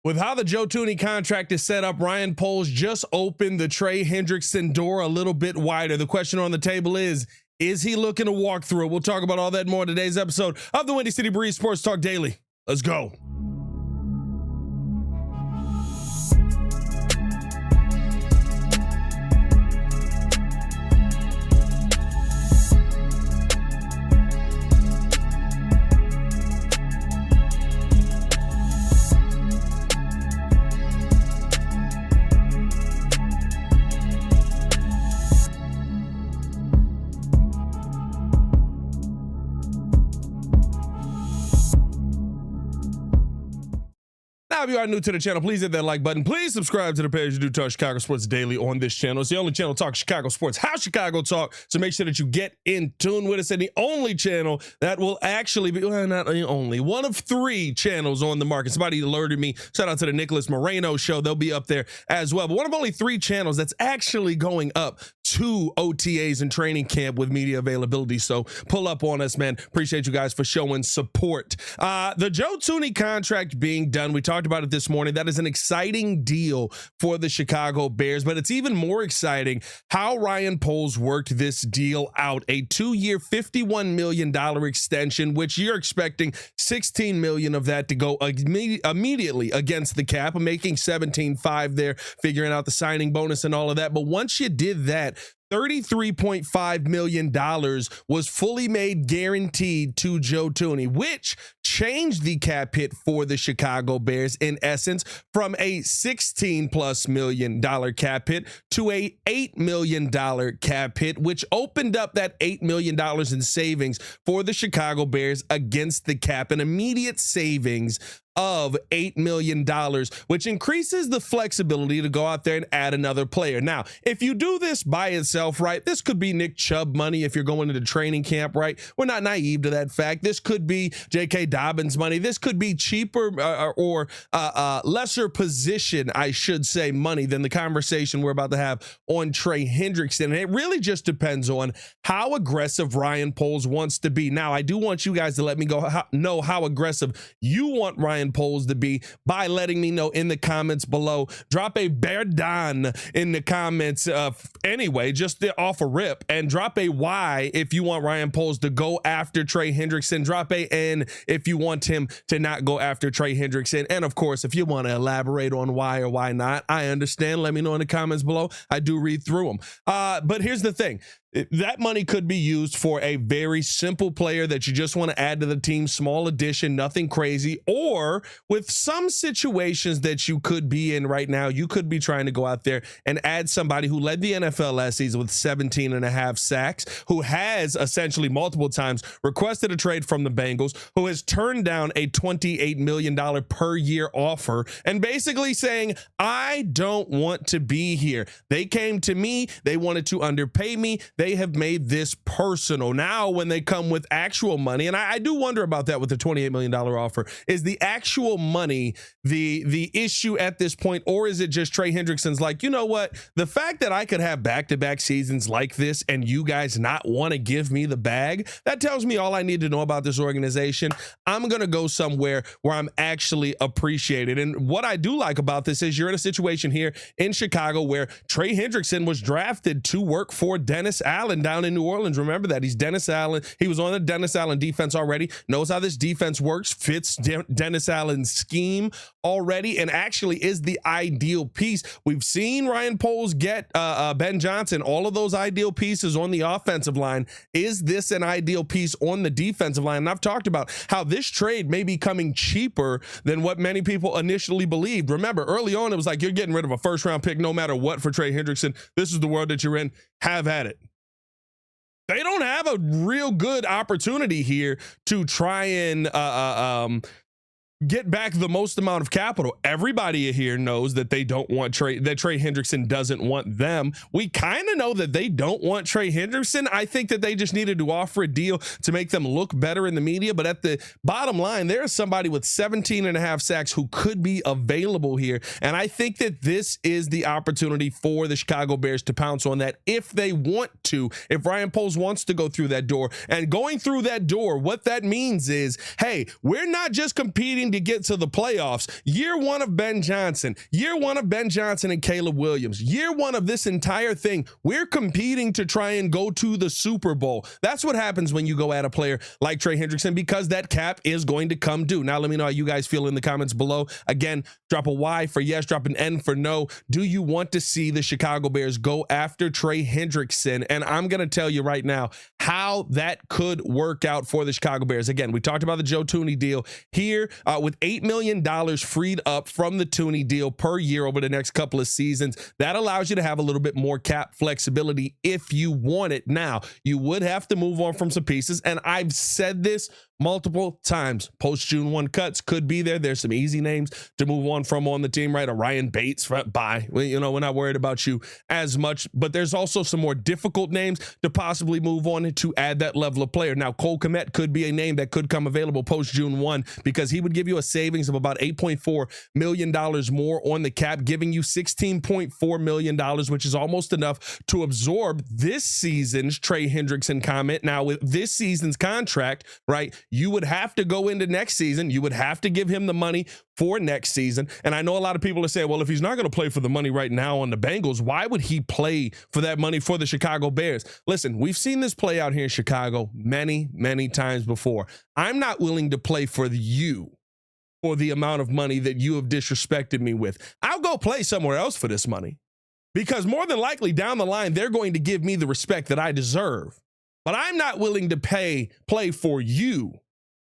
With how the Joe Thuney contract is set up, Ryan Poles just opened the Trey Hendrickson door a little bit wider. The question on the table is he looking to walk through it? We'll talk about all that more in today's episode of the Windy City Breeze Sports Talk Daily. Let's go. Now, if you are new to the channel, please hit that like button. Please subscribe to the page. You do talk Chicago sports daily on this channel. It's the only channel talk Chicago sports, how Chicago talk. So make sure that you get in tune with us. And the only channel that will actually be, well, not the only, one of 3 channels on the market. Somebody alerted me. Shout out to the Nicholas Moreno show. They'll be up there as well. But one of only 3 channels that's actually going up to OTAs and training camp with media availability. So pull up on us, man. Appreciate you guys for showing support. The Joe Thuney contract being done, we talked about it this morning. That is an exciting deal for the Chicago Bears, but it's even more exciting how Ryan Poles worked this deal out. A 2-year, $51 million extension, which you're expecting $16 million of that to go immediately against the cap, making $17.5 there, figuring out the signing bonus and all of that. But once you did that, $33.5 million was fully made guaranteed to Joe Thuney, which changed the cap hit for the Chicago Bears in essence from a $16+ million cap hit to a $8 million cap hit, which opened up that $8 million in savings for the Chicago Bears against the cap, an immediate savings of $8 million, which increases the flexibility to go out there and add another player. Now, if you do this by itself, right, this could be Nick Chubb money if you're going into training camp, right? We're not naive to that fact. This could be J.K. Dobbins money. This could be cheaper or lesser position, I should say, money than the conversation we're about to have on Trey Hendrickson. And it really just depends on how aggressive Ryan Poles wants to be. Now, I do want you guys to let me know how aggressive you want Ryan Poles to be by letting me know in the comments below. Drop a bear down in the comments anyway, just off a rip, and drop a Y if you want Ryan Poles to go after Trey Hendrickson. Drop a N if you want him to not go after Trey Hendrickson. And of course, if you want to elaborate on why or why not, I understand. Let me know in the comments below. I do read through them. But here's the thing. That money could be used for a very simple player that you just want to add to the team, small addition, nothing crazy. Or with some situations that you could be in right now, you could be trying to go out there and add somebody who led the NFL last season with 17.5 sacks, who has essentially multiple times requested a trade from the Bengals, who has turned down a $28 million per year offer, and basically saying, I don't want to be here. They came to me. They wanted to underpay me. They have made this personal. Now, when they come with actual money, and I do wonder about that with the $28 million offer, is the actual money the issue at this point, or is it just Trey Hendrickson's like, you know what, the fact that I could have back-to-back seasons like this and you guys not want to give me the bag, that tells me all I need to know about this organization. I'm going to go somewhere where I'm actually appreciated. And what I do like about this is you're in a situation here in Chicago where Trey Hendrickson was drafted to work for Dennis Allen down in New Orleans. Remember that. He's Dennis Allen. He was on the Dennis Allen defense already, knows how this defense works, fits Dennis Allen's scheme already, and actually is the ideal piece. We've seen Ryan Poles get Ben Johnson, all of those ideal pieces on the offensive line. Is this an ideal piece on the defensive line? And I've talked about how this trade may be coming cheaper than what many people initially believed. Remember, early on, it was like, you're getting rid of a first-round pick no matter what for Trey Hendrickson. This is the world that you're in. Have at it. They don't have a real good opportunity here to try and get back the most amount of capital. Everybody here knows that they don't want Trey Hendrickson doesn't want them. We kind of know that they don't want Trey Hendrickson. I think that they just needed to offer a deal to make them look better in the media. But at the bottom line, there is somebody with 17.5 sacks who could be available here. And I think that this is the opportunity for the Chicago Bears to pounce on that if they want to, if Ryan Poles wants to go through that door. And going through that door, what that means is, hey, we're not just competing to get to the playoffs. Year one of Ben Johnson, and Caleb Williams, year one of this entire thing, we're competing to try and go to the Super Bowl. That's what happens when you go at a player like Trey Hendrickson, because that cap is going to come due. Now, let me know how you guys feel in the comments below. Again, drop a Y for yes, drop an N for no. Do you want to see the Chicago Bears go after Trey Hendrickson? And I'm going to tell you right now how that could work out for the Chicago Bears. Again, we talked about the Joe Thuney deal here with $8 million freed up from the Tuni deal per year over the next couple of seasons. That allows you to have a little bit more cap flexibility if you want it. Now, you would have to move on from some pieces, and I've said this multiple times. Post June 1 cuts could be there. There's some easy names to move on from on the team, right? A Ryan Bates, bye. You know, we're not worried about you as much, but there's also some more difficult names to possibly move on to add that level of player. Now, Cole Kmet could be a name that could come available post June 1 because he would give you a savings of about $8.4 million more on the cap, giving you $16.4 million, which is almost enough to absorb this season's Trey Hendrickson comment. Now, with this season's contract, right, you would have to go into next season. You would have to give him the money for next season. And I know a lot of people are saying, well, if he's not going to play for the money right now on the Bengals, why would he play for that money for the Chicago Bears? Listen, we've seen this play out here in Chicago many, many times before. I'm not willing to play for you for the amount of money that you have disrespected me with. I'll go play somewhere else for this money, because more than likely down the line, they're going to give me the respect that I deserve. But I'm not willing to play for you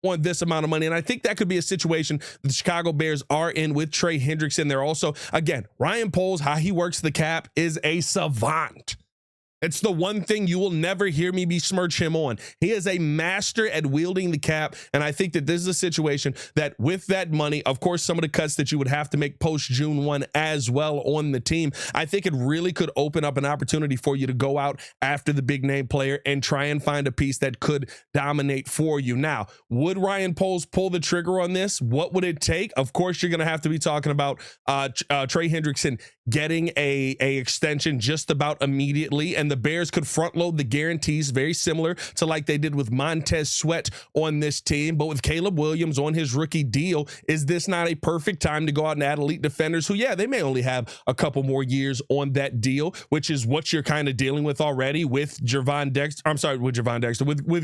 on this amount of money. And I think that could be a situation the Chicago Bears are in with Trey Hendrickson. They're also, again, Ryan Poles, how he works the cap is a savant. It's the one thing you will never hear me besmirch him on. He is a master at wielding the cap, and I think that this is a situation that with that money, of course, some of the cuts that you would have to make post-June 1 as well on the team, I think it really could open up an opportunity for you to go out after the big-name player and try and find a piece that could dominate for you. Now, would Ryan Poles pull the trigger on this? What would it take? Of course, you're going to have to be talking about Trey Hendrickson getting a extension just about immediately, and the Bears could front load the guarantees very similar to like they did with Montez Sweat on this team. But with Caleb Williams on his rookie deal, is this not a perfect time to go out and add elite defenders who, yeah, they may only have a couple more years on that deal, which is what you're kind of dealing with already with with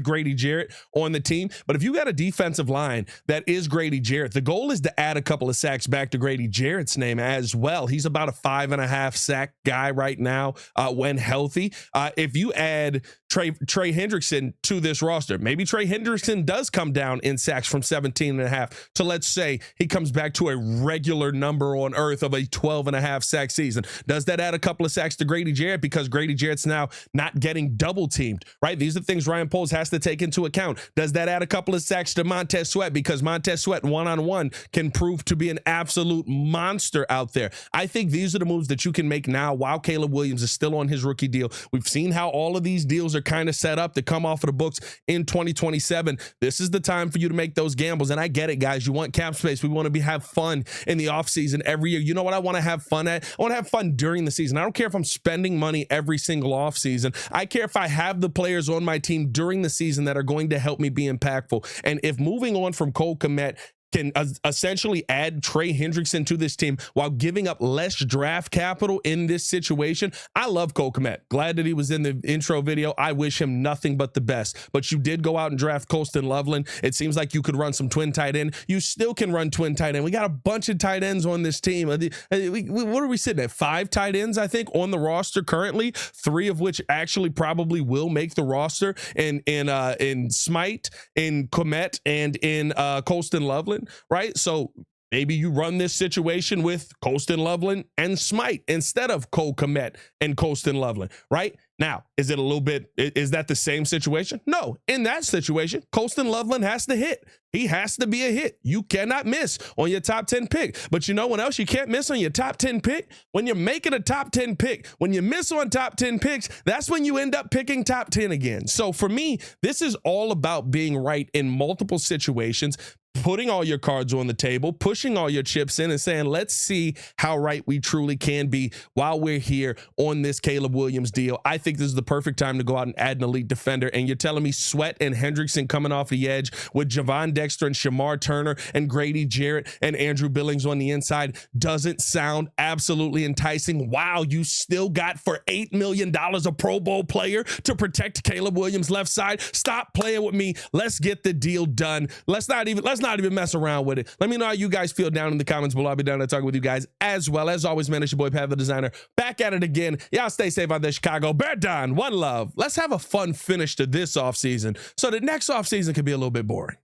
Grady Jarrett on the team. But if you got a defensive line that is Grady Jarrett, the goal is to add a couple of sacks back to Grady Jarrett's name as well. He's about a 5.5 sack guy right now when healthy. If you add Trey Hendrickson to this roster, maybe Trey Hendrickson does come down in sacks from 17.5 to, let's say, he comes back to a regular number on earth of a 12.5 sack season. Does that add a couple of sacks to Grady Jarrett because Grady Jarrett's now not getting double teamed, right? These are things Ryan Poles has to take into account. Does that add a couple of sacks to Montez Sweat because Montez Sweat one-on-one can prove to be an absolute monster out there? I think these are the moves that you can make now while Caleb Williams is still on his rookie deal. We've seen how all of these deals are kind of set up to come off of the books in 2027. This is the time for you to make those gambles. And I get it, guys. You want cap space. We want to have fun in the offseason every year. You know what I want to have fun at? I want to have fun during the season. I don't care if I'm spending money every single offseason. I care if I have the players on my team during the season that are going to help me be impactful. And if moving on from Cole Kmet can essentially add Trey Hendrickson to this team while giving up less draft capital in this situation. I love Cole Kmet. Glad that he was in the intro video. I wish him nothing but the best. But you did go out and draft Colston Loveland. It seems like you could run some twin tight end. You still can run twin tight end. We got a bunch of tight ends on this team. What are we sitting at? 5 tight ends, I think, on the roster currently. 3 of which actually probably will make the roster in Smite, in Kmet, and in Colston Loveland. Right? So maybe you run this situation with Colston Loveland and Smite instead of Cole Kmet and Colston Loveland, right? Now, is that the same situation? No. In that situation, Colston Loveland has to hit. He has to be a hit. You cannot miss on your top 10 pick. But you know what else you can't miss on your top 10 pick? When you're making a top 10 pick, when you miss on top 10 picks, that's when you end up picking top 10 again. So for me, this is all about being right in multiple situations. putting all your cards on the table, pushing all your chips in and saying, let's see how right we truly can be while we're here on this Caleb Williams deal. I think this is the perfect time to go out and add an elite defender. And you're telling me Sweat and Hendrickson coming off the edge with Javon Dexter and Shamar Turner and Grady Jarrett and Andrew Billings on the inside doesn't sound absolutely enticing. Wow, you still got for $8 million a Pro Bowl player to protect Caleb Williams' left side. Stop playing with me. Let's get the deal done. Let's not even mess around with it. Let me know how you guys feel down in the comments below. I'll be down there talking with you guys as well. As always, man, it's your boy Pat the Designer. Back at it again. Y'all stay safe out there, Chicago. Bear down. One love. Let's have a fun finish to this offseason so that next offseason can be a little bit boring.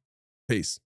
Peace.